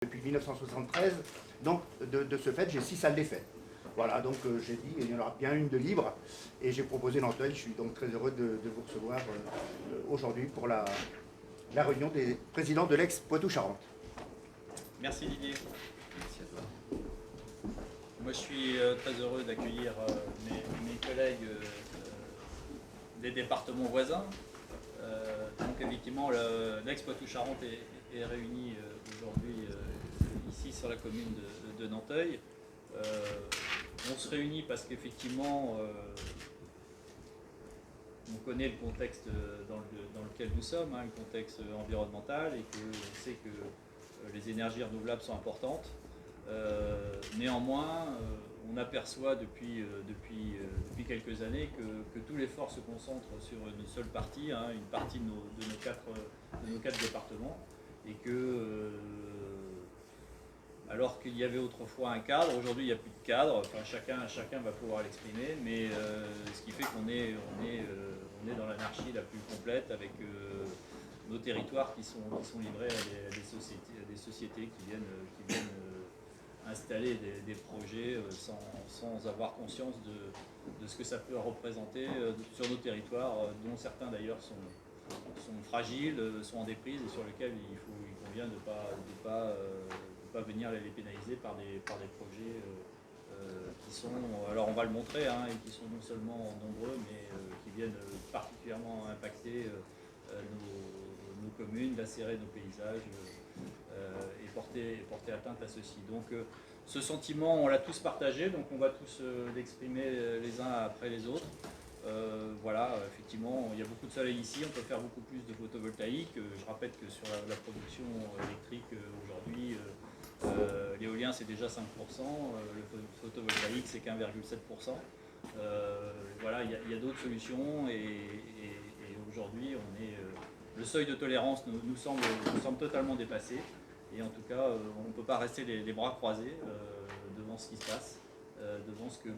depuis 1973. Donc, de ce fait, j'ai 6 salles des fêtes. Voilà, donc j'ai dit, il y en aura bien une de libre, et j'ai proposé Nanteuil. Je suis donc très heureux de vous recevoir aujourd'hui pour la réunion des présidents de l'ex-Poitou-Charentes. Merci Didier. Merci à toi. Moi je suis très heureux d'accueillir mes collègues des départements voisins. Donc effectivement l'ex-Poitou-Charentes est réuni aujourd'hui ici sur la commune de Nanteuil. On se réunit parce qu'effectivement on connaît le contexte dans lequel nous sommes, le contexte environnemental, et qu'on sait que les énergies renouvelables sont importantes. Néanmoins, on aperçoit depuis quelques années que tout l'effort se concentre sur une seule partie, une partie de nos quatre départements, et que alors qu'il y avait autrefois un cadre, aujourd'hui il n'y a plus de cadre, enfin, chacun va pouvoir l'exprimer, mais ce qui fait qu'on est dans l'anarchie la plus complète, avec nos territoires qui sont livrés à des sociétés qui viennent installer des projets sans avoir conscience de ce que ça peut représenter sur nos territoires, dont certains d'ailleurs sont fragiles, sont en déprise, et sur lesquels il convient de ne pas venir les pénaliser par des projets qui sont, alors on va le montrer, et qui sont non seulement nombreux, mais qui viennent particulièrement impacter nos communes, lacérer nos paysages et porter atteinte à ceci. Donc ce sentiment, on l'a tous partagé, donc on va tous l'exprimer les uns après les autres. Voilà, effectivement, il y a beaucoup de soleil ici, on peut faire beaucoup plus de photovoltaïque. Je rappelle que sur la production électrique aujourd'hui, l'éolien c'est déjà 5%, le photovoltaïque c'est qu'1,7%. Voilà, il y a d'autres solutions, et aujourd'hui le seuil de tolérance nous semble totalement dépassé, et en tout cas on ne peut pas rester les bras croisés devant ce qui se passe. Devant ce que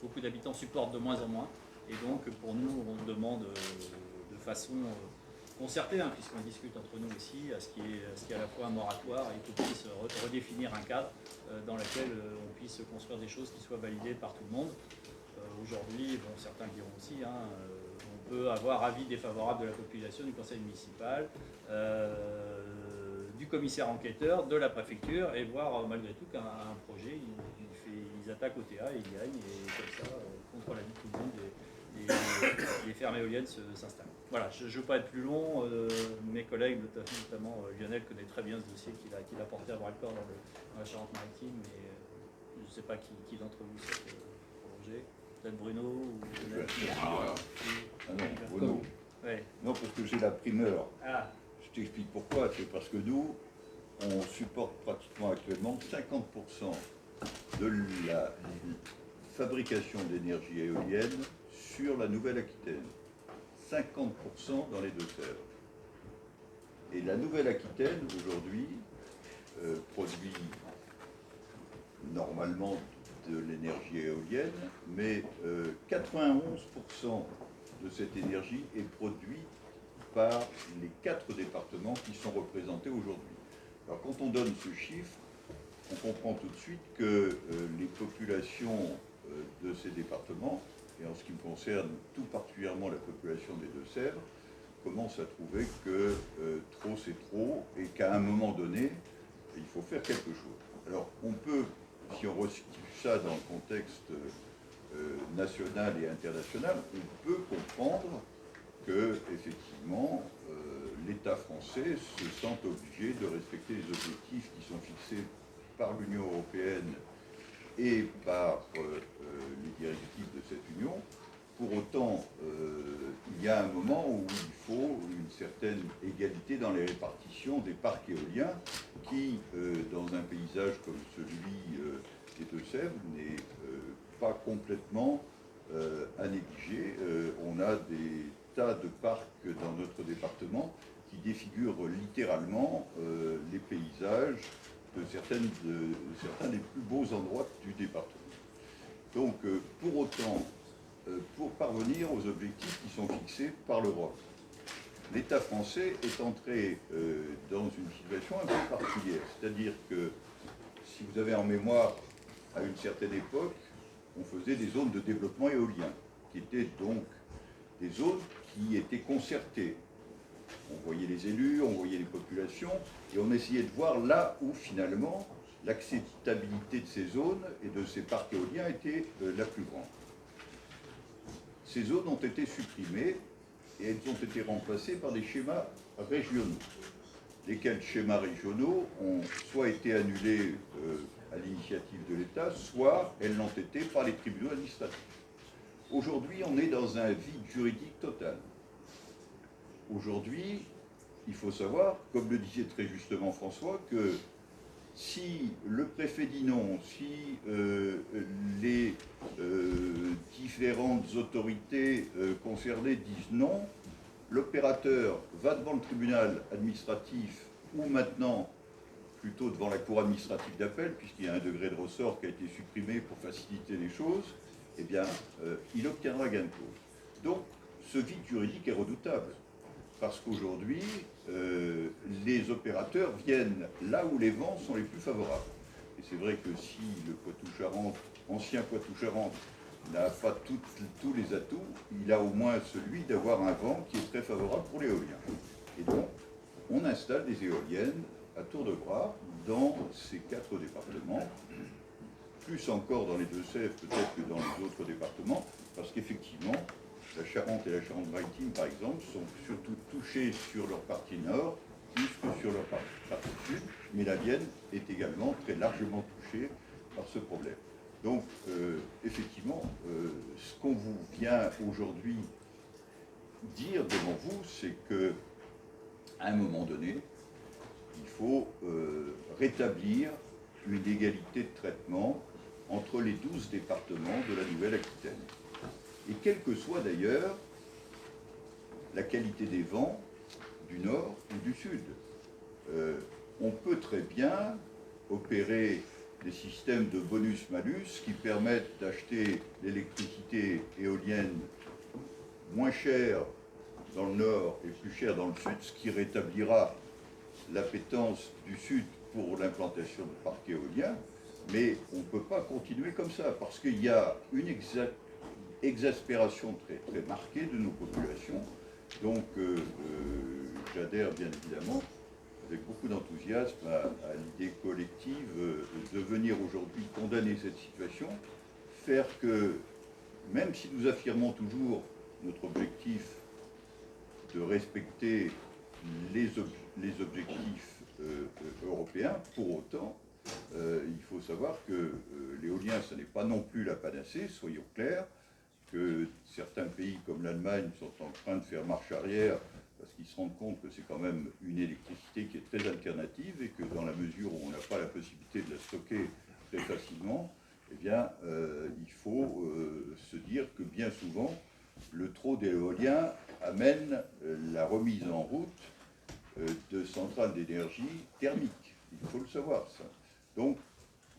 beaucoup d'habitants supportent de moins en moins. Et donc pour nous, on demande de façon concertée, puisqu'on discute entre nous aussi, à ce qui est à la fois un moratoire et qu'on puisse redéfinir un cadre dans lequel on puisse construire des choses qui soient validées par tout le monde. Aujourd'hui, certains diront aussi, on peut avoir avis défavorable de la population, du conseil municipal, du commissaire enquêteur, de la préfecture, et voir malgré tout qu'un projet, ils attaquent au TA et ils gagnent, et comme ça, contre l'avis de tout le monde, les fermes éoliennes s'installent. Voilà, je ne veux pas être plus long, mes collègues, notamment Lionel, connaît très bien ce dossier qu'il a porté à bras le corps dans la Charente-Maritime, mais je ne sais pas qui d'entre vous souhaite prolonger. Peut-être Bruno ou Lionel. Non, Bruno. Ouais. Non, parce que j'ai la primeur. Ah. Je t'explique pourquoi. C'est parce que nous, on supporte pratiquement actuellement 50% de la fabrication d'énergie éolienne sur la Nouvelle-Aquitaine. 50% dans les Deux-Sèvres. Et la Nouvelle-Aquitaine, aujourd'hui, produit normalement de l'énergie éolienne, mais 91% de cette énergie est produite par les 4 départements qui sont représentés aujourd'hui. Alors quand on donne ce chiffre, on comprend tout de suite que les populations de ces départements, et en ce qui me concerne tout particulièrement la population des Deux-Sèvres, commencent à trouver que trop c'est trop, et qu'à un moment donné, il faut faire quelque chose. Alors on peut, si on resitue ça dans le contexte national et international, on peut comprendre que, effectivement, l'État français se sent obligé de respecter les objectifs qui sont fixés par l'Union européenne et par les directives de cette Union. Pour autant, il y a un moment où il faut une certaine égalité dans les répartitions des parcs éoliens qui, dans un paysage comme celui des Deux-Sèvres, n'est pas complètement à négliger. On a des tas de parcs dans notre département qui défigurent littéralement les paysages de certains des plus beaux endroits du département. Donc, pour autant, pour parvenir aux objectifs qui sont fixés par l'Europe, l'État français est entré dans une situation un peu particulière. C'est-à-dire que, si vous avez en mémoire, à une certaine époque, on faisait des zones de développement éolien, qui étaient donc des zones qui étaient concertées. On voyait les élus, on voyait les populations, et on essayait de voir là où finalement l'acceptabilité de ces zones et de ces parcs éoliens était la plus grande. Ces zones ont été supprimées et elles ont été remplacées par des schémas régionaux, lesquels schémas régionaux ont soit été annulés à l'initiative de l'État, soit elles l'ont été par les tribunaux administratifs. Aujourd'hui, on est dans un vide juridique total. Aujourd'hui, il faut savoir, comme le disait très justement François, que si le préfet dit non, si les différentes autorités concernées disent non, l'opérateur va devant le tribunal administratif ou maintenant plutôt devant la cour administrative d'appel, puisqu'il y a un degré de ressort qui a été supprimé pour faciliter les choses, eh bien, il obtiendra gain de cause. Donc, ce vide juridique est redoutable, parce qu'aujourd'hui, les opérateurs viennent là où les vents sont les plus favorables. Et c'est vrai que si le Poitou-Charentes, ancien Poitou-Charentes, n'a pas tous les atouts, il a au moins celui d'avoir un vent qui est très favorable pour l'éolien. Et donc, on installe des éoliennes à tour de bras dans ces 4 départements, plus encore dans les Deux-Sèvres peut-être que dans les autres départements, parce qu'effectivement, la Charente et la Charente-Maritime, par exemple, sont surtout touchées sur leur partie nord, plus que sur leur partie sud, mais la Vienne est également très largement touchée par ce problème. Donc, effectivement, ce qu'on vous vient aujourd'hui dire devant vous, c'est que, à un moment donné, il faut rétablir une égalité de traitement entre les 12 départements de la Nouvelle-Aquitaine. Et quelle que soit d'ailleurs la qualité des vents du nord ou du sud. On peut très bien opérer des systèmes de bonus-malus qui permettent d'acheter l'électricité éolienne moins chère dans le nord et plus chère dans le sud, ce qui rétablira l'appétence du sud pour l'implantation de parcs éoliens, mais on ne peut pas continuer comme ça, parce qu'il y a une exaspération très, très marquée de nos populations. Donc j'adhère bien évidemment avec beaucoup d'enthousiasme à l'idée collective de venir aujourd'hui condamner cette situation, faire que, même si nous affirmons toujours notre objectif de respecter les objectifs européens, pour autant, il faut savoir que l'éolien, ce n'est pas non plus la panacée, soyons clairs, que certains pays comme l'Allemagne sont en train de faire marche arrière parce qu'ils se rendent compte que c'est quand même une électricité qui est très alternative et que dans la mesure où on n'a pas la possibilité de la stocker très facilement, eh bien, il faut se dire que bien souvent, le trop d'éolien amène la remise en route de centrales d'énergie thermique. Il faut le savoir, ça. Donc,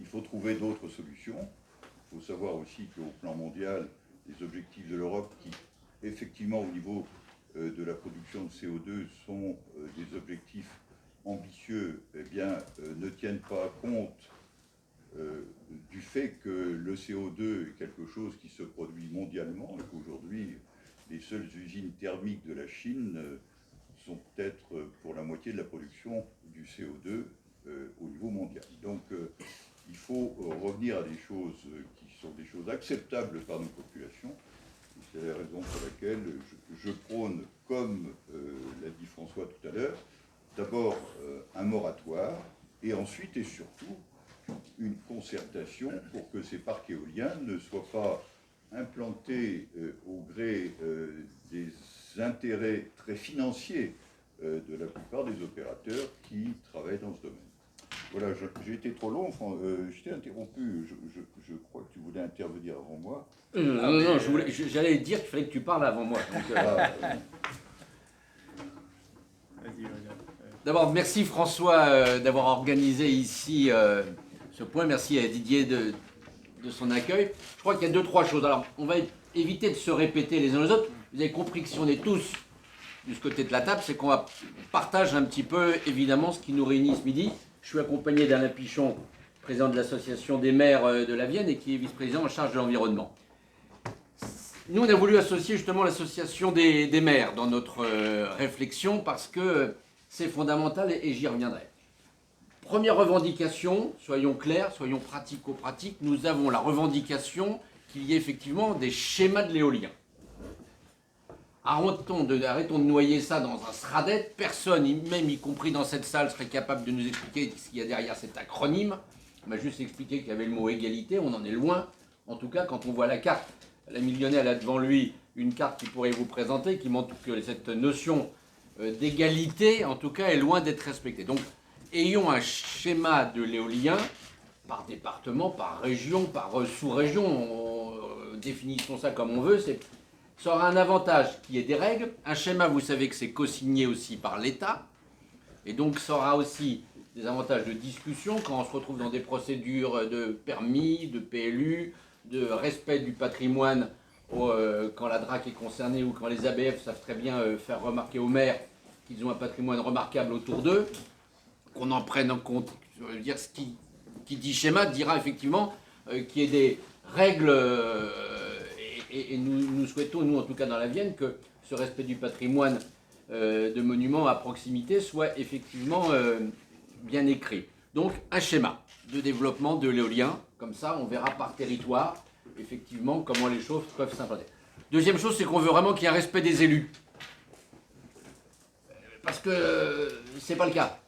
il faut trouver d'autres solutions. Il faut savoir aussi qu'au plan mondial, les objectifs de l'Europe qui, effectivement, au niveau de la production de CO2 sont des objectifs ambitieux, eh bien, ne tiennent pas compte du fait que le CO2 est quelque chose qui se produit mondialement et qu'aujourd'hui, les seules usines thermiques de la Chine sont peut-être pour la moitié de la production du CO2 au niveau mondial. Donc, il faut revenir à des choses qui sont des choses acceptables par nos populations. C'est la raison pour laquelle je prône, comme l'a dit François tout à l'heure, d'abord un moratoire et ensuite et surtout une concertation pour que ces parcs éoliens ne soient pas implantés au gré des intérêts très financiers de la plupart des opérateurs qui travaillent dans ce domaine. Voilà, j'ai été trop long, je t'ai interrompu, je crois que tu voulais intervenir avant moi. Non, j'allais dire qu'il fallait que tu parles avant moi. D'abord, merci François d'avoir organisé ici ce point, merci à Didier de son accueil. Je crois qu'il y a 2-3 choses. Alors, on va éviter de se répéter les uns les autres. Vous avez compris que si on est tous de ce côté de la table, c'est qu'on partage un petit peu, évidemment, ce qui nous réunit ce midi. Je suis accompagné d'Alain Pichon, président de l'association des maires de la Vienne et qui est vice-président en charge de l'environnement. Nous, on a voulu associer justement l'association des maires dans notre réflexion parce que c'est fondamental et j'y reviendrai. Première revendication, soyons clairs, soyons pratico-pratiques, nous avons la revendication qu'il y ait effectivement des schémas de l'éolien. Arrêtons de noyer ça dans un SRADET. Personne, même y compris dans cette salle, serait capable de nous expliquer ce qu'il y a derrière cet acronyme. On m'a juste expliqué qu'il y avait le mot égalité, on en est loin. En tout cas, quand on voit la carte, la millionnaire elle a devant lui une carte qu'il pourrait vous présenter, qui montre que cette notion d'égalité, en tout cas, est loin d'être respectée. Donc, ayons un schéma de l'éolien par département, par région, par sous-région, définissons ça comme on veut, ça aura un avantage qui est des règles. Un schéma, vous savez que c'est co-signé aussi par l'État, et donc ça aura aussi des avantages de discussion quand on se retrouve dans des procédures de permis, de PLU, de respect du patrimoine quand la DRAC est concernée ou quand les ABF savent très bien faire remarquer aux maires qu'ils ont un patrimoine remarquable autour d'eux, qu'on en prenne en compte. Je veux dire, ce qui dit schéma dira effectivement qu'il y ait des règles et nous souhaitons, nous en tout cas dans la Vienne, que ce respect du patrimoine de monuments à proximité soit effectivement bien écrit. Donc un schéma de développement de l'éolien, comme ça on verra par territoire effectivement comment les choses peuvent s'implanter. Deuxième chose, c'est qu'on veut vraiment qu'il y ait un respect des élus. Parce que c'est pas le cas.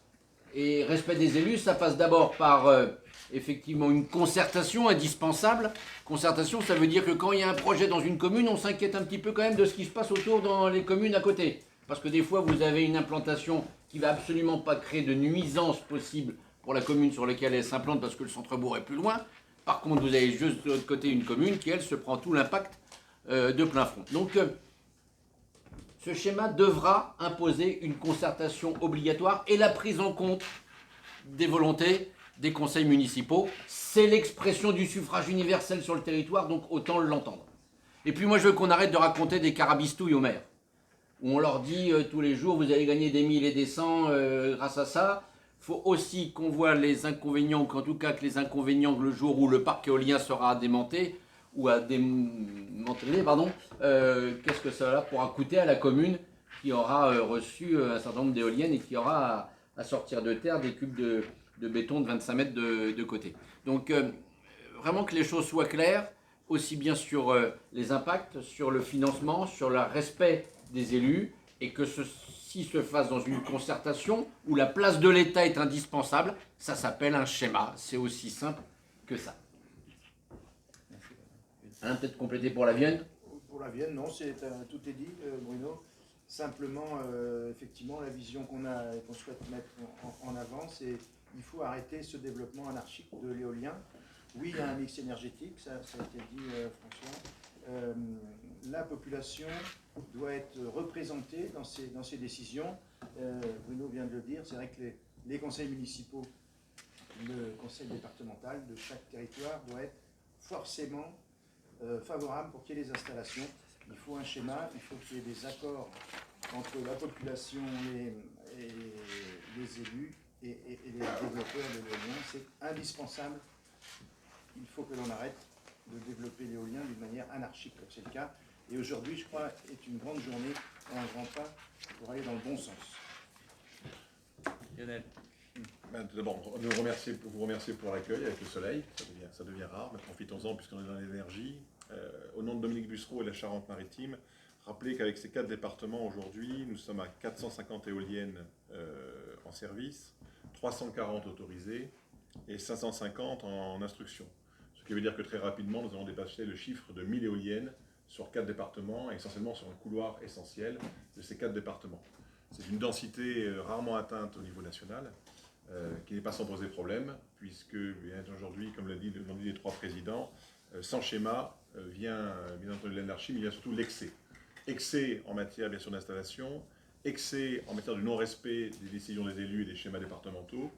Et respect des élus, ça passe d'abord par effectivement une concertation indispensable. Concertation, ça veut dire que quand il y a un projet dans une commune, on s'inquiète un petit peu quand même de ce qui se passe autour dans les communes à côté. Parce que des fois, vous avez une implantation qui ne va absolument pas créer de nuisance possible pour la commune sur laquelle elle s'implante parce que le centre-bourg est plus loin. Par contre, vous avez juste de l'autre côté une commune qui, elle, se prend tout l'impact de plein front. Donc, ce schéma devra imposer une concertation obligatoire et la prise en compte des volontés des conseils municipaux. C'est l'expression du suffrage universel sur le territoire, donc autant l'entendre. Et puis moi, je veux qu'on arrête de raconter des carabistouilles aux maires, où on leur dit tous les jours, vous allez gagner des 1000 et des 100 grâce à ça. Il faut aussi qu'on voit les inconvénients, qu'en tout cas que les inconvénients, le jour où le parc éolien sera démonté, ou à démanteler, pardon, qu'est-ce que ça pourra coûter à la commune qui aura reçu un certain nombre d'éoliennes et qui aura à sortir de terre des cubes de béton de 25 mètres de côté. Donc vraiment que les choses soient claires, aussi bien sur les impacts, sur le financement, sur le respect des élus, et que ceci se fasse dans une concertation où la place de l'État est indispensable. Ça s'appelle un schéma, c'est aussi simple que ça. Peut-être compléter pour la Vienne. Pour la Vienne, non, tout est dit, Bruno. Simplement, effectivement, la vision qu'on a et qu'on souhaite mettre en avant, c'est qu'il faut arrêter ce développement anarchique de l'éolien. Oui, il y a un mix énergétique, ça a été dit, François. La population doit être représentée dans ces décisions. Bruno vient de le dire, c'est vrai que les conseils municipaux, le conseil départemental de chaque territoire doit être forcément favorable pour qu'il y ait des installations. Il faut un schéma, il faut qu'il y ait des accords entre la population, les élus et les développeurs de l'éolien. C'est indispensable. Il faut que l'on arrête de développer l'éolien d'une manière anarchique, comme c'est le cas. Et aujourd'hui, je crois, est une grande journée et un grand pas pour aller dans le bon sens. Lionel. D'abord, vous remercier pour l'accueil avec le soleil, ça devient rare, mais profitons-en puisqu'on est dans l'énergie. Au nom de Dominique Bussereau et la Charente-Maritime, rappelez qu'avec ces 4 départements aujourd'hui, nous sommes à 450 éoliennes en service, 340 autorisées et 550 en instruction. Ce qui veut dire que très rapidement, nous allons dépasser le chiffre de 1000 éoliennes sur 4 départements, et essentiellement sur un couloir essentiel de ces 4 départements. C'est une densité rarement atteinte au niveau national, qui n'est pas sans poser problème, puisque aujourd'hui, comme l'ont dit les 3 présidents, sans schéma vient bien entendu l'anarchie, mais il y a surtout l'excès. Excès en matière bien sûr d'installation, excès en matière de non-respect des décisions des élus et des schémas départementaux,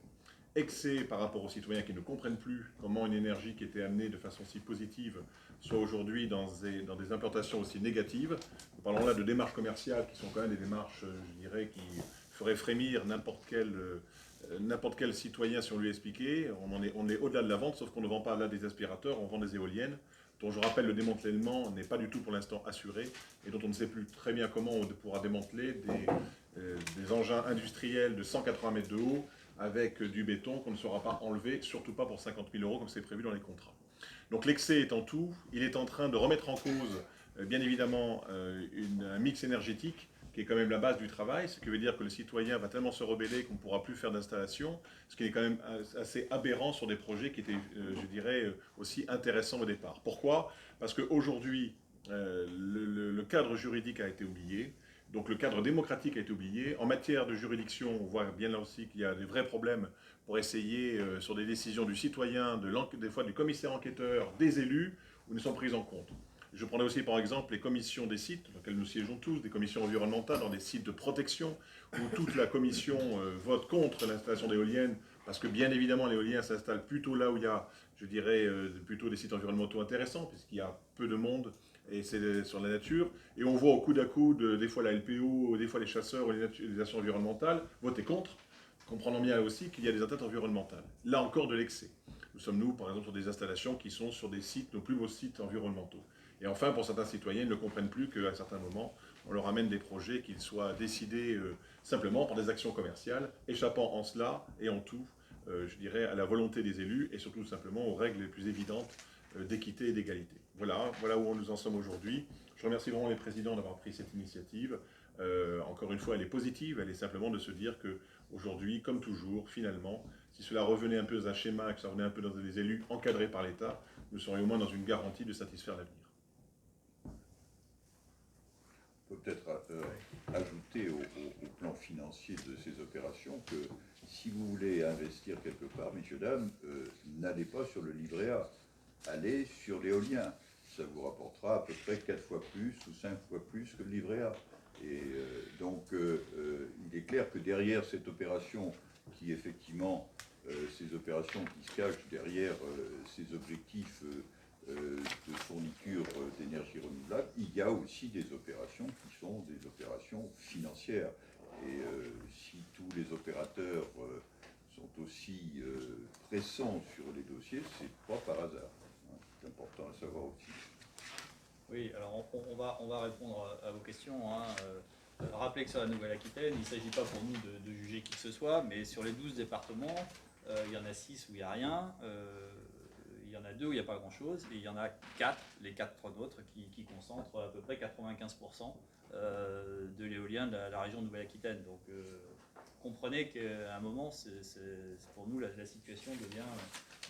excès par rapport aux citoyens qui ne comprennent plus comment une énergie qui était amenée de façon si positive soit aujourd'hui dans des implantations aussi négatives. Nous parlons là de démarches commerciales qui sont quand même des démarches, je dirais, qui feraient frémir n'importe quel citoyen si on lui expliquait. On est au-delà de la vente, sauf qu'on ne vend pas là des aspirateurs, on vend des éoliennes, dont je rappelle le démantèlement n'est pas du tout pour l'instant assuré, et dont on ne sait plus très bien comment on pourra démanteler des engins industriels de 180 mètres de haut, avec du béton qu'on ne saura pas enlever, surtout pas pour 50 000 € comme c'est prévu dans les contrats. Donc l'excès étant tout, il est en train de remettre en cause, bien évidemment, un mix énergétique qui est quand même la base du travail, ce qui veut dire que le citoyen va tellement se rebeller qu'on ne pourra plus faire d'installation, ce qui est quand même assez aberrant sur des projets qui étaient, je dirais, aussi intéressants au départ. Pourquoi ? Parce qu'aujourd'hui, le cadre juridique a été oublié. Donc le cadre démocratique a été oublié. En matière de juridiction, on voit bien là aussi qu'il y a des vrais problèmes pour essayer, sur des décisions du citoyen, des fois du commissaire enquêteur, des élus, où ne sont prises en compte. Je prendrais aussi par exemple les commissions des sites, dans lesquelles nous siégeons tous, des commissions environnementales dans des sites de protection, où toute la commission vote contre l'installation d'éoliennes, parce que bien évidemment l'éolien s'installe plutôt là où il y a, je dirais, plutôt des sites environnementaux intéressants, puisqu'il y a peu de monde, et c'est sur la nature, et on voit au coude à coude, des fois la LPO, des fois les chasseurs ou les actions environnementales, voter contre, comprenant bien aussi qu'il y a des atteintes environnementales. Là encore de l'excès. Nous sommes, nous, par exemple, sur des installations qui sont sur des sites, nos plus beaux sites environnementaux. Et enfin, pour certains citoyens, ils ne comprennent plus qu'à certains moments, on leur amène des projets qu'ils soient décidés simplement par des actions commerciales, échappant en cela et en tout, je dirais, à la volonté des élus et surtout simplement aux règles les plus évidentes d'équité et d'égalité. Voilà où nous en sommes aujourd'hui. Je remercie vraiment les présidents d'avoir pris cette initiative. Encore une fois, elle est positive, elle est simplement de se dire qu'aujourd'hui, comme toujours, finalement, si cela revenait un peu dans un schéma, que ça revenait un peu dans des élus encadrés par l'État, nous serions au moins dans une garantie de satisfaire l'avenir. On peut peut-être ajouter au plan financier de ces opérations que si vous voulez investir quelque part, messieurs, dames, n'allez pas sur le livret A, allez sur l'éolien. Ça vous rapportera à peu près 4 fois plus ou 5 fois plus que le livret A. Et donc, il est clair que derrière cette opération, qui effectivement, ces opérations qui se cachent derrière ces objectifs de fourniture d'énergie renouvelable, il y a aussi des opérations qui sont des opérations financières. Et si tous les opérateurs sont aussi pressants sur les dossiers, c'est pas par hasard. C'est important à savoir aussi. Oui, alors on va répondre à vos questions. Rappelez que sur la Nouvelle-Aquitaine, il ne s'agit pas pour nous de juger qui que ce soit, mais sur les 12 départements, il y en a 6 où il n'y a rien, il y en a 2 où il n'y a pas grand-chose, et il y en a 4, les 4 nôtres, qui concentrent à peu près 95% de l'éolien de la région de Nouvelle-Aquitaine. Donc comprenez qu'à un moment, pour nous, la situation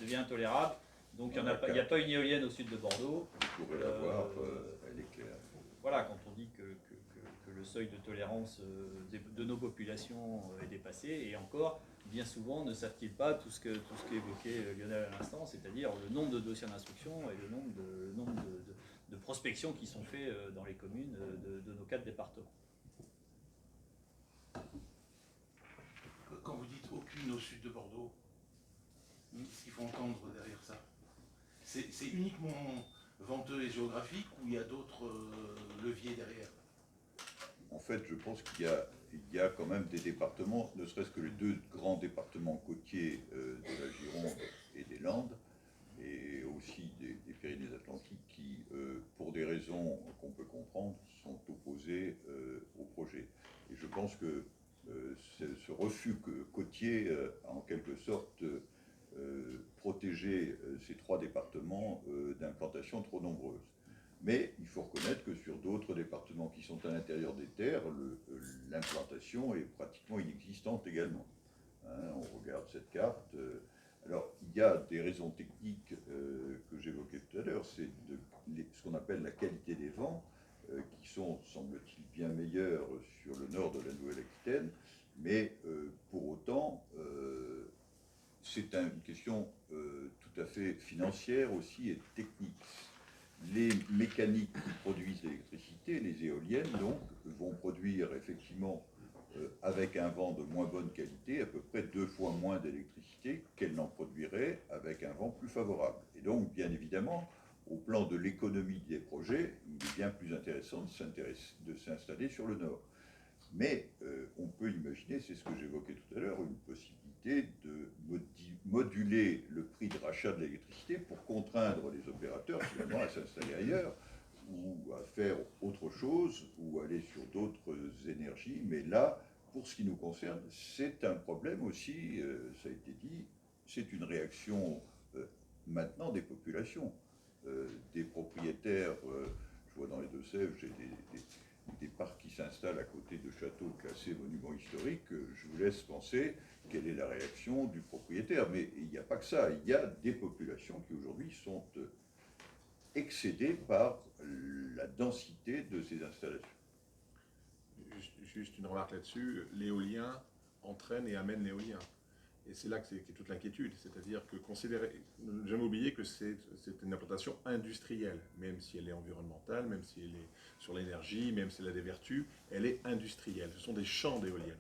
devient intolérable. Donc il n'y a pas une éolienne au sud de Bordeaux. Vous pourrez la voir, elle est claire. Voilà, quand on dit que le seuil de tolérance de nos populations est dépassé, et encore, bien souvent, ne savent-ils pas tout ce qu'évoquait Lionel à l'instant, c'est-à-dire le nombre de dossiers d'instruction et le nombre de prospections qui sont faits dans les communes de nos 4 départements. Quand vous dites aucune au sud de Bordeaux, qu'est-ce qu'il faut entendre derrière ça? C'est uniquement venteux et géographique ou il y a d'autres leviers derrière? En fait, je pense qu'il y a quand même des départements, ne serait-ce que les 2 grands départements côtiers de la Gironde et des Landes, et aussi des Pyrénées-Atlantiques, qui, pour des raisons qu'on peut comprendre, sont opposés au projet. Et je pense que ce refus côtier a en quelque sorte protéger ces 3 départements d'implantations trop nombreuses. Mais il faut reconnaître que sur d'autres départements qui sont à l'intérieur des terres, l'implantation est pratiquement inexistante également. On regarde cette carte. Alors, il y a des raisons techniques que j'évoquais tout à l'heure, c'est ce qu'on appelle la qualité des vents, qui sont, semble-t-il, bien meilleurs sur le nord de la Nouvelle-Aquitaine, mais pour autant, c'est une question tout à fait financière aussi et technique. Les mécaniques qui produisent l'électricité, les éoliennes, donc, vont produire effectivement, avec un vent de moins bonne qualité, à peu près 2 fois moins d'électricité qu'elle n'en produirait avec un vent plus favorable. Et donc, bien évidemment, au plan de l'économie des projets, il est bien plus intéressant de s'installer sur le nord. Mais on peut imaginer, c'est ce que j'évoquais tout à l'heure, une possibilité de moduler le prix de rachat de l'électricité pour contraindre les opérateurs finalement à s'installer ailleurs ou à faire autre chose ou aller sur d'autres énergies. Mais là, pour ce qui nous concerne, c'est un problème aussi, ça a été dit, c'est une réaction maintenant des populations, des propriétaires. Je vois dans les Deux-Sèvres, j'ai des parcs qui s'installent à côté de châteaux classés monuments historiques. Je vous laisse penser quelle est la réaction du propriétaire. Mais il n'y a pas que ça, il y a des populations qui aujourd'hui sont excédées par la densité de ces installations. Juste une remarque là-dessus, l'éolien entraîne et amène l'éolien. Et c'est là qu'est toute l'inquiétude, c'est-à-dire que ne jamais oublier que c'est une implantation industrielle, même si elle est environnementale, même si elle est sur l'énergie, même si elle a des vertus, elle est industrielle. Ce sont des champs d'éoliennes.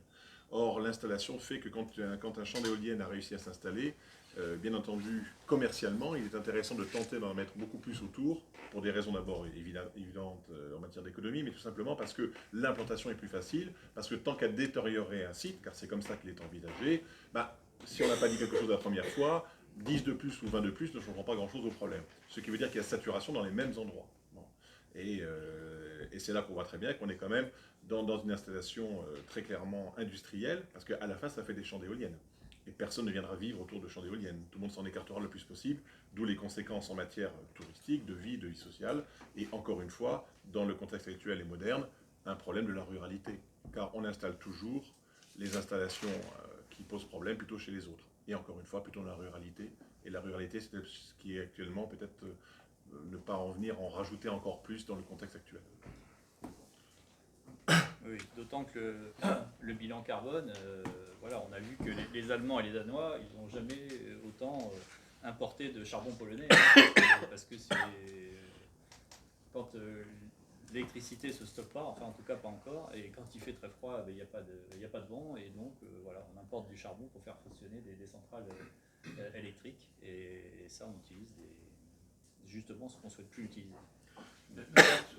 Or, l'installation fait que quand un champ d'éoliennes a réussi à s'installer, bien entendu, commercialement, il est intéressant de tenter d'en mettre beaucoup plus autour, pour des raisons d'abord évidentes en matière d'économie, mais tout simplement parce que l'implantation est plus facile, parce que tant qu'à détériorer un site, car c'est comme ça qu'il est envisagé, si on n'a pas dit quelque chose la première fois, 10 de plus ou 20 de plus ne changeront pas grand-chose au problème. Ce qui veut dire qu'il y a saturation dans les mêmes endroits. Bon. Et c'est là qu'on voit très bien qu'on est quand même dans une installation très clairement industrielle, parce qu'à la fin, ça fait des champs d'éoliennes. Et personne ne viendra vivre autour de champs d'éoliennes. Tout le monde s'en écartera le plus possible, d'où les conséquences en matière touristique, de vie sociale, et encore une fois, dans le contexte actuel et moderne, un problème de la ruralité. Car on installe toujours les installations qui posent problème plutôt chez les autres. Et encore une fois, plutôt dans la ruralité. Et la ruralité, c'est ce qui est actuellement peut-être ne pas en venir en rajouter encore plus dans le contexte actuel. Oui, d'autant que le bilan carbone, voilà, on a vu que les Allemands et les Danois, ils n'ont jamais autant importé de charbon polonais, parce que c'est quand l'électricité ne se stocke pas, enfin en tout cas pas encore, et quand il fait très froid, il n'y a pas de vent, et donc voilà, on importe du charbon pour faire fonctionner des centrales électriques, et ça on utilise justement ce qu'on ne souhaite plus utiliser.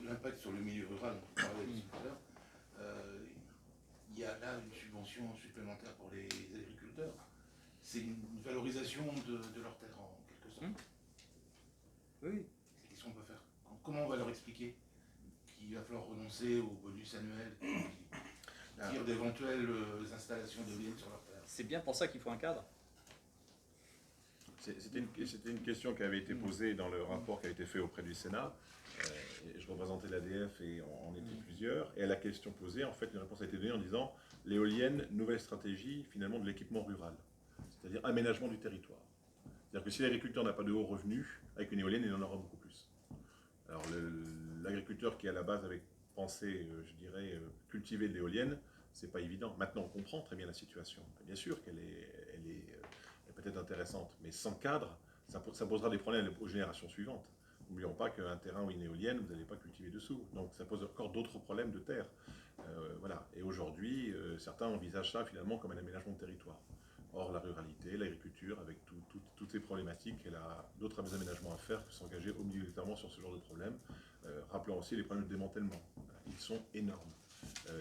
L'impact sur le milieu rural, on parlait aussi tout à l'heure. Il y a là une subvention supplémentaire pour les agriculteurs. C'est une valorisation de leur terre en quelque sorte. Oui. Qu'est-ce qu'on peut faire? Comment on va leur expliquer qu'il va falloir renoncer au bonus annuel qui tire d'éventuelles installations d'éoliennes sur leur terre? C'est bien pour ça qu'il faut un cadre. C'était une question qui avait été posée dans le rapport qui a été fait auprès du Sénat. Je représentais l'ADF et on était plusieurs. Et à la question posée, en fait, une réponse a été donnée en disant l'éolienne, nouvelle stratégie finalement de l'équipement rural, c'est-à-dire aménagement du territoire. C'est-à-dire que si l'agriculteur n'a pas de hauts revenus, avec une éolienne, il en aura beaucoup plus. Alors l'agriculteur qui à la base avait pensé, je dirais, cultiver de l'éolienne, c'est pas évident. Maintenant, on comprend très bien la situation. Bien sûr qu'elle est peut-être intéressante, mais sans cadre, ça posera des problèmes aux générations suivantes. N'oublions pas qu'un terrain ou une éolienne, vous n'allez pas cultiver dessous. Donc ça pose encore d'autres problèmes de terre. Voilà. Et aujourd'hui, certains envisagent ça finalement comme un aménagement de territoire. Or, la ruralité, l'agriculture, avec toutes ces problématiques, elle a d'autres aménagements à faire que s'engager obligatoirement sur ce genre de problème. Rappelons aussi les problèmes de démantèlement. Ils sont énormes.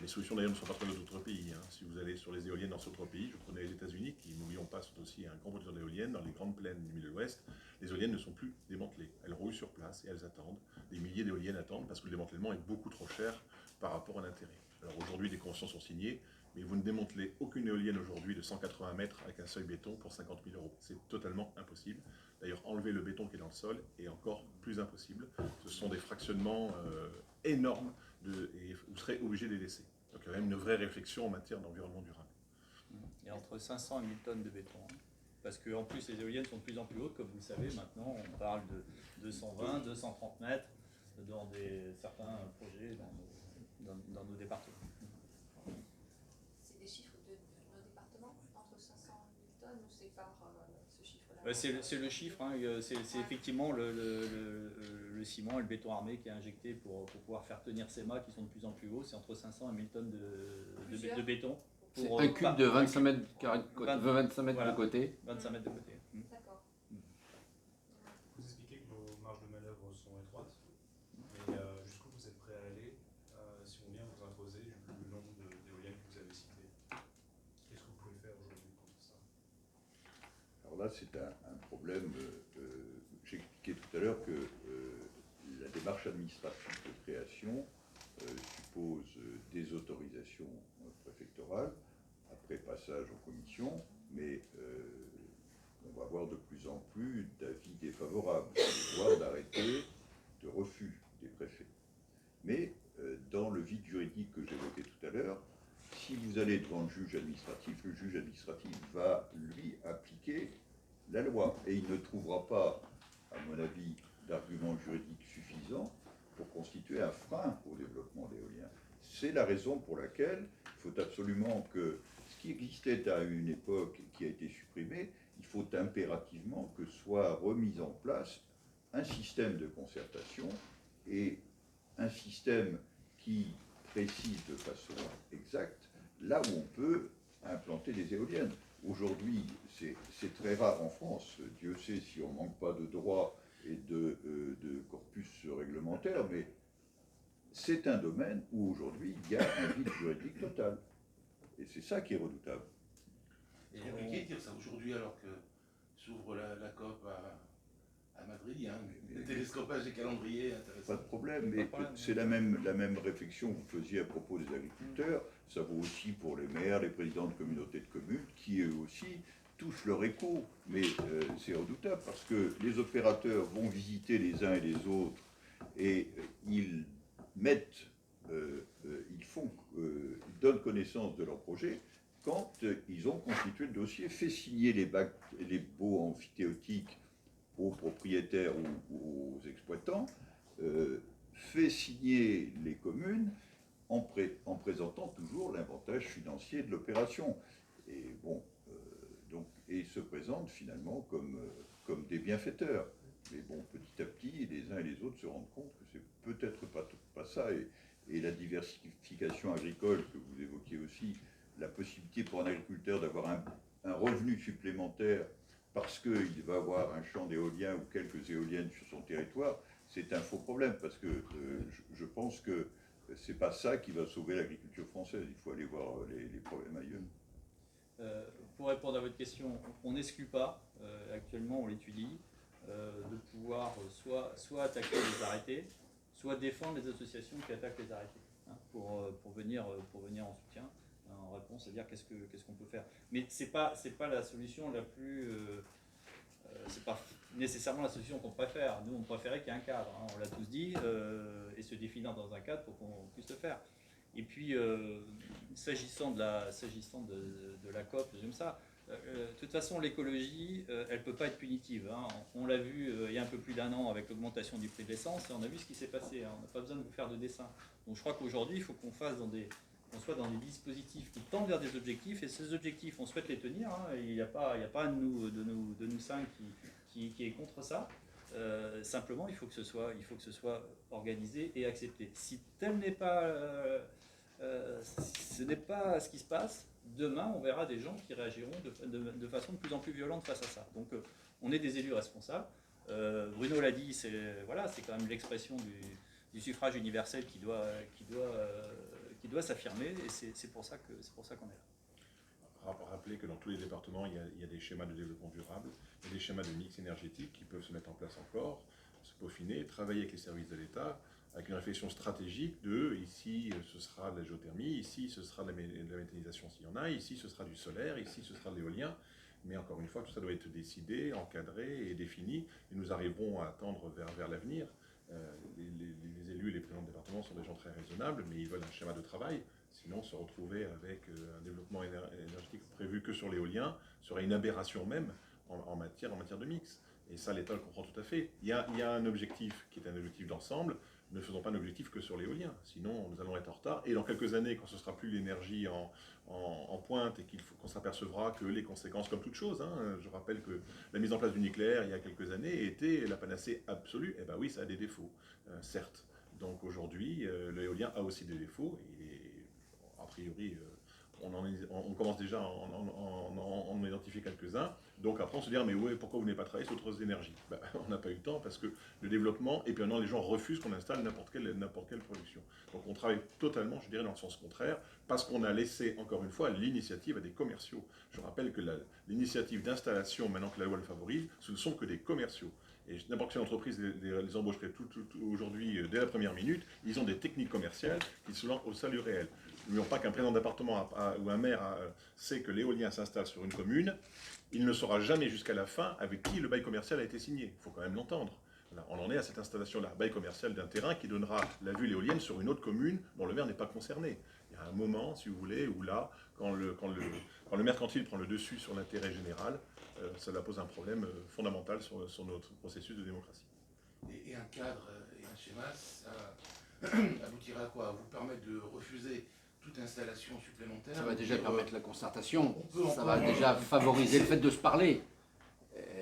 Les solutions d'ailleurs ne sont pas très d'autres pays. Si vous allez sur les éoliennes dans d'autres pays, je prenais les États-Unis, qui, n'oublions pas, sont aussi un grand producteur d'éoliennes, dans les grandes plaines du Midwest, les éoliennes ne sont plus démantelées. Elles roulent sur place et elles attendent. Des milliers d'éoliennes attendent parce que le démantèlement est beaucoup trop cher par rapport à l'intérêt. Alors aujourd'hui, des conventions sont signées, mais vous ne démantelez aucune éolienne aujourd'hui de 180 mètres avec un seuil béton pour 50 000 €. C'est totalement impossible. D'ailleurs, enlever le béton qui est dans le sol est encore plus impossible. Ce sont des fractionnements énormes et vous serez obligé de les laisser. Donc il y a même une vraie réflexion en matière d'environnement durable. Il y a entre 500 et 1000 tonnes de béton. Parce qu'en plus, les éoliennes sont de plus en plus hautes, comme vous le savez. Maintenant, on parle de 220, 230 mètres dans certains projets dans nos départements. C'est des chiffres de nos départements, entre 500 et 1000 tonnes, ou c'est par ce chiffre-là? C'est le chiffre, c'est effectivement le ciment et le béton armé qui est injecté pour pouvoir faire tenir ces mâts qui sont de plus en plus hauts. C'est entre 500 et 1000 tonnes de béton. Pour C'est un cube de 25 mètres, carrés de côté, 25 mètres voilà. de côté. 25 mètres de côté. D'accord. Vous expliquez que vos marges de manœuvre sont étroites, mais jusqu'où vous êtes prêt à aller si on vient vous imposer le nombre d'éoliennes que vous avez cité? Qu'est-ce que vous pouvez faire aujourd'hui contre ça? Alors là, c'est un problème. J'ai expliqué tout à l'heure que la démarche administrative de création suppose des autorisations préfectorales, après passage en commission, mais on va avoir de plus en plus d'avis défavorables, voire d'arrêtés de refus des préfets. Mais dans le vide juridique que j'évoquais tout à l'heure, si vous allez devant le juge administratif va, lui, appliquer la loi. Et il ne trouvera pas, à mon avis, d'arguments juridiques suffisants pour constituer un frein au développement de l'éolien. C'est la raison pour laquelle il faut absolument que ce qui existait à une époque et qui a été supprimé, il faut impérativement que soit remis en place un système de concertation et un système qui précise de façon exacte là où on peut implanter des éoliennes. Aujourd'hui, c'est très rare en France. Dieu sait si on ne manque pas de droits et de corpus réglementaire, mais c'est un domaine où aujourd'hui il y a un vide juridique total. Et c'est ça qui est redoutable. C'est compliqué de dire ça aujourd'hui alors que s'ouvre la COP à Madrid, il y a un télescopage des calendriers intéressant. Pas de problème, mais c'est la même réflexion que vous faisiez à propos des agriculteurs. Ça vaut aussi pour les maires, les présidents de communautés de communes, qui eux aussi touchent leur écho. Mais c'est redoutable parce que les opérateurs vont visiter les uns et les autres et ils mettent, ils donnent connaissance de leur projet quand ils ont constitué le dossier, fait signer les baux amphithéotiques aux propriétaires ou aux exploitants, fait signer les communes en présentant toujours l'avantage financier de l'opération. Et bon, et se présentent finalement comme des bienfaiteurs. Mais bon, petit à petit, les uns et les autres se rendent compte que c'est peut-être pas ça. Et la diversification agricole que vous évoquiez aussi, la possibilité pour un agriculteur d'avoir un revenu supplémentaire parce qu'il va avoir un champ d'éolien ou quelques éoliennes sur son territoire, c'est un faux problème, parce que je pense que c'est pas ça qui va sauver l'agriculture française. Il faut aller voir les problèmes ailleurs. Pour répondre à votre question, on n'exclut pas, actuellement on l'étudie, de pouvoir soit attaquer les arrêtés, soit défendre les associations qui attaquent les arrêtés, hein, pour venir en soutien, en réponse, c'est-à-dire qu'est-ce qu'on peut faire. Mais c'est pas la solution la plus... c'est pas nécessairement la solution qu'on préfère. Nous, on préférait qu'il y ait un cadre, hein, on l'a tous dit, et se définir dans un cadre pour qu'on puisse le faire. Et puis, s'agissant de la COP, j'aime ça. De toute façon, l'écologie, elle ne peut pas être punitive, hein. On l'a vu il y a un peu plus d'un an avec l'augmentation du prix de l'essence, et on a vu ce qui s'est passé, hein. On n'a pas besoin de vous faire de dessin. Donc je crois qu'aujourd'hui, il faut qu'on soit dans des dispositifs qui tendent vers des objectifs, et ces objectifs, on souhaite les tenir, hein. Il n'y a pas de nous cinq qui est contre ça. Simplement, il faut que ce soit organisé et accepté. Si tel n'est pas, ce n'est pas ce qui se passe, demain, on verra des gens qui réagiront de façon de plus en plus violente face à ça. Donc, on est des élus responsables. Bruno l'a dit, c'est quand même l'expression du suffrage universel qui doit s'affirmer, et c'est pour ça qu'on est là. Rappeler que dans tous les départements, il y a des schémas de développement durable, il y a des schémas de mix énergétique qui peuvent se mettre en place encore, se peaufiner, travailler avec les services de l'État, avec une réflexion stratégique de ici ce sera de la géothermie, ici ce sera de la méthanisation s'il y en a, ici ce sera du solaire, ici ce sera de l'éolien. Mais encore une fois, tout ça doit être décidé, encadré et défini, et nous arriverons à tendre vers l'avenir. Les élus et les présidents de département sont des gens très raisonnables, mais ils veulent un schéma de travail. Sinon, se retrouver avec un développement énergétique prévu que sur l'éolien serait une aberration même en matière de mix. Et ça, l'État le comprend tout à fait. Il y a un objectif qui est un objectif d'ensemble. Ne faisons pas un objectif que sur l'éolien. Sinon, nous allons être en retard. Et dans quelques années, quand ce sera plus l'énergie en pointe et qu'on s'apercevra que les conséquences, comme toute chose, hein, je rappelle que la mise en place du nucléaire, il y a quelques années, était la panacée absolue. Eh bien oui, ça a des défauts, certes. Donc aujourd'hui, l'éolien a aussi des défauts. Et a priori, on commence déjà à en identifier quelques-uns. Donc après, on se dit, mais ouais, pourquoi vous n'avez pas travaillé sur d'autres énergies? On n'a pas eu le temps parce que le développement, et puis maintenant les gens refusent qu'on installe n'importe quelle production. Donc on travaille totalement, je dirais, dans le sens contraire, parce qu'on a laissé, encore une fois, l'initiative à des commerciaux. Je rappelle que l'initiative d'installation, maintenant que la loi le favorise, ce ne sont que des commerciaux. Et n'importe quelle entreprise les embaucherait aujourd'hui, dès la première minute. Ils ont des techniques commerciales qui se lancent au salut réel. N'oublions pas qu'un président d'appartement ou un maire sait que l'éolien s'installe sur une commune. Il ne saura jamais jusqu'à la fin avec qui le bail commercial a été signé. Il faut quand même l'entendre. Voilà, on en est à cette installation-là, bail commercial d'un terrain qui donnera la vue éolienne sur une autre commune dont le maire n'est pas concerné. Il y a un moment, si vous voulez, où là, quand le mercantile prend le dessus sur l'intérêt général, cela pose un problème fondamental sur notre processus de démocratie. Et un cadre et un schéma, ça aboutira à quoi? À vous permettre de refuser toute installation supplémentaire? Ça va déjà permettre la concertation, ça va déjà favoriser le fait de se parler.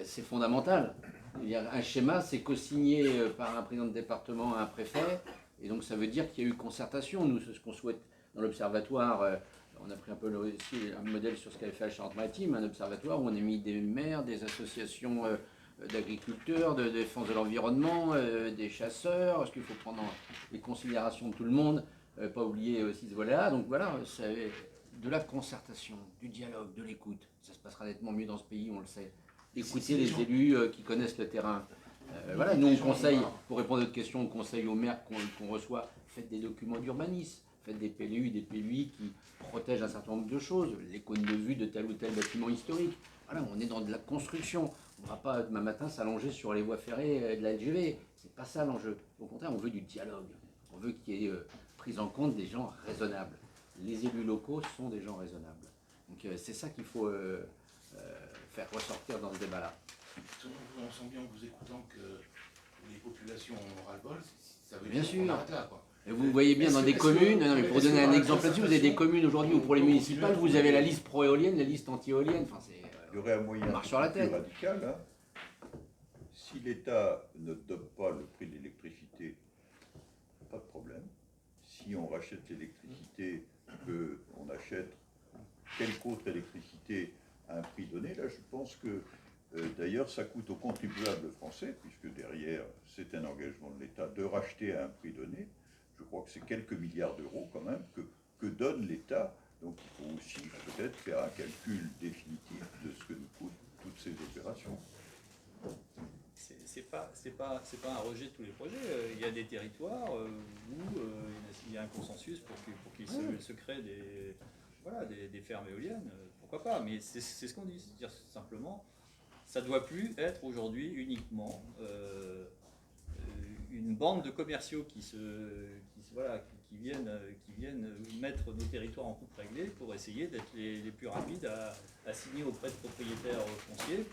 C'est fondamental. Il y a un schéma, c'est co-signé par un président de département à un préfet, et donc ça veut dire qu'il y a eu concertation. Nous, c'est ce qu'on souhaite dans l'observatoire. On a pris un peu un modèle sur ce qu'avait fait la Charente-Maritime, un observatoire où on a mis des maires, des associations d'agriculteurs, de défense de l'environnement, des chasseurs, parce qu'il faut prendre les considérations de tout le monde, pas oublier aussi ce volet-là. Donc voilà, c'est de la concertation, du dialogue, de l'écoute. Ça se passera nettement mieux dans ce pays, on le sait. Écouter les élus qui connaissent le terrain. Voilà, nous on conseille, pour répondre à votre question, on conseille aux maires qu'on reçoit, faites des documents d'urbanisme, faites des PLU, des PLUI qui protègent un certain nombre de choses, les cônes de vue de tel ou tel bâtiment historique. Voilà, on est dans de la construction. On ne va pas demain matin s'allonger sur les voies ferrées de la LGV. C'est pas ça l'enjeu. Au contraire, on veut du dialogue. On veut qu'il y ait prise en compte des gens raisonnables. Les élus locaux sont des gens raisonnables. Donc c'est ça qu'il faut faire ressortir dans ce débat-là. On sent bien en vous écoutant que les populations ont ras-le-bol, ça veut Bien dire sûr. qu'on arrête là, quoi. Et vous voyez bien dans des communes, non, mais pour donner un exemple là-dessus, vous avez des communes aujourd'hui où pour les municipales, vous avez la liste pro-éolienne, la liste anti-éolienne. Enfin, Il y aurait un moyen marche sur la plus tête. radical. Hein. Si l'État ne donne pas le prix de l'électricité, pas de problème. Si on rachète l'électricité, qu'on achète quelque autre électricité à un prix donné, là je pense que d'ailleurs ça coûte aux contribuables français, puisque derrière c'est un engagement de l'État de racheter à un prix donné. Je crois que c'est quelques milliards d'euros quand même que donne l'État. Donc il faut aussi peut-être faire un calcul définitif de ce que nous coûtent toutes ces opérations. C'est pas un rejet de tous les projets. Il y a des territoires où il y a un consensus pour qu'il se crée des fermes éoliennes. Pourquoi pas? Mais c'est ce qu'on dit. C'est-à-dire simplement, ça ne doit plus être aujourd'hui uniquement une bande de commerciaux qui viennent mettre nos territoires en coupe réglée pour essayer d'être les plus rapides à signer auprès de propriétaires fonciers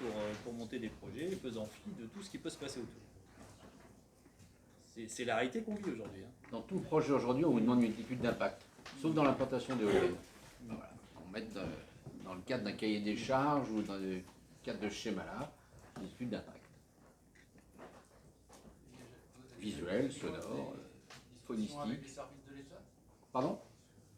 pour monter des projets faisant fi de tout ce qui peut se passer autour. C'est la réalité qu'on vit aujourd'hui. Hein. Dans tout projet aujourd'hui, on vous demande une étude d'impact, sauf dans l'implantation d'éoliennes. Voilà. On met dans le cadre d'un cahier des charges ou dans le cadre de ce schéma-là, une étude d'impact. Visuel, sonore, phonistique. Avec les services de l'État. Pardon?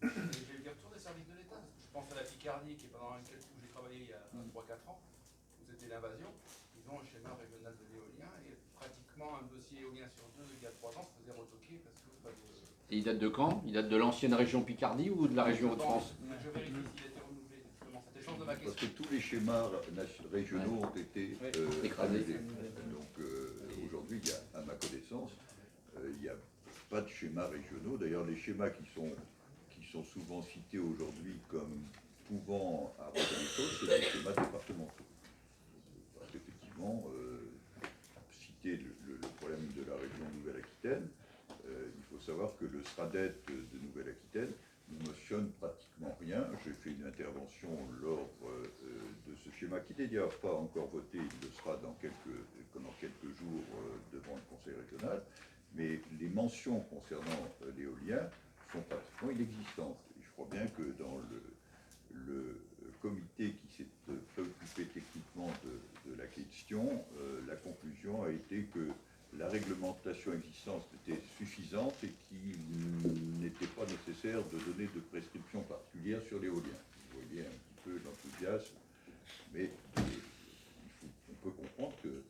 J'ai eu le retour des services de l'État. Je pense à la Picardie, qui est pendant laquelle j'ai travaillé il y a 3-4 ans, où c'était l'invasion. Ils ont un schéma régional de l'éolien et pratiquement un dossier éolien sur deux, il y a 3 ans, se faisait retoquer parce que pas de. Et il date de quand? Il date de l'ancienne région Picardie ou de la région Hauts-de-France? Je vérifie s'il a été renouvelé, justement. C'était le sens de ma Parce question. que tous les schémas régionaux ont été écrasés. Donc aujourd'hui, à ma connaissance, il n'y a pas de schémas régionaux. D'ailleurs, les schémas qui sont souvent cités aujourd'hui comme pouvant arranger les choses, c'est des schémas départementaux. Parce qu'effectivement, citer le problème de la région Nouvelle-Aquitaine, il faut savoir que le SRADET de Nouvelle-Aquitaine ne mentionne pratiquement rien. J'ai fait une intervention lors de ce schéma qui n'est d'ailleurs pas encore voté, il le sera dans quelques jours devant le Conseil régional, mais les mentions concernant l'éolien sont pratiquement inexistantes. Et je crois bien que dans le comité qui s'est préoccupé techniquement de la question, la conclusion a été que la réglementation existante était suffisante et qu'il n'était pas nécessaire de donner de prescriptions particulières sur l'éolien. Vous voyez un petit peu l'enthousiasme, mais on peut comprendre que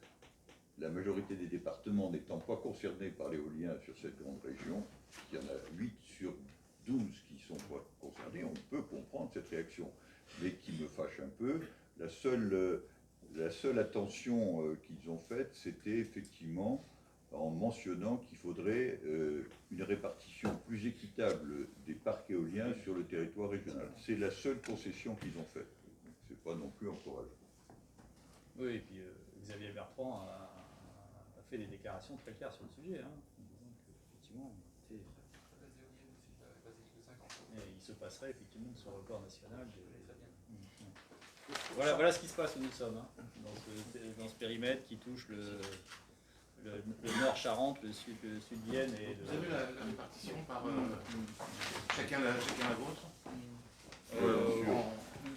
la majorité des départements n'étant pas concernés par l'éolien sur cette grande région, il y en a 8 sur 12 qui ne sont pas concernés, on peut comprendre cette réaction. Mais qui me fâche un peu, la seule attention qu'ils ont faite, c'était effectivement en mentionnant qu'il faudrait une répartition plus équitable des parcs éoliens sur le territoire régional. C'est la seule concession qu'ils ont faite. Ce n'est pas non plus encourageant. Oui, et puis Xavier Bertrand a fait des déclarations très claires sur le sujet. Hein. Donc, effectivement, il se passerait effectivement sur le corps national. Voilà ce qui se passe où nous sommes, hein, dans ce périmètre qui touche le nord Charente, le sud Vienne. Et Vous avez la répartition par chacun la vôtre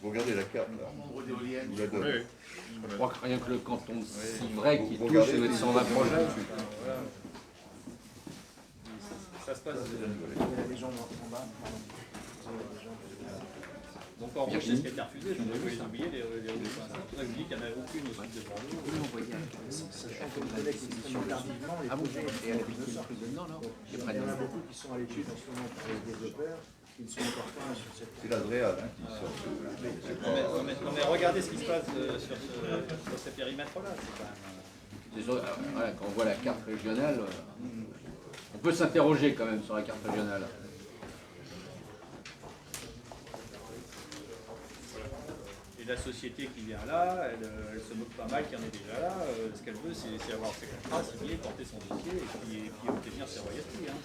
Vous regardez la carte là. En nombre d'éoliennes. Je vous la donne. Je crois que rien que le canton de Civray qui Vous touche regardez les 120 projets. Voilà. Ça se passe. Les gens en bas. Donc en revanche, c'est ce qui a été refusé, je ne vais pas les oublier, les routes. C'est pour ça que je dis qu'il n'y en a aucune au sud de Bordeaux. Sachant que les collègues extrêmement tardivement, les projets et à la ville de sorte. Il y en a beaucoup qui sont à l'étude en ce moment par les développeurs, qui ne sont encore pas sur cette. C'est l'Adréal qui sort. Non mais regardez ce qui se passe sur ces périmètres-là. Voilà, quand on voit la carte régionale, on peut s'interroger quand même sur la carte régionale. Et la société qui vient là, elle se moque pas mal qu'il y en ait déjà là. Ce qu'elle veut, c'est avoir ses contrats, signer, porter son dossier et puis obtenir ses royalties. Hein.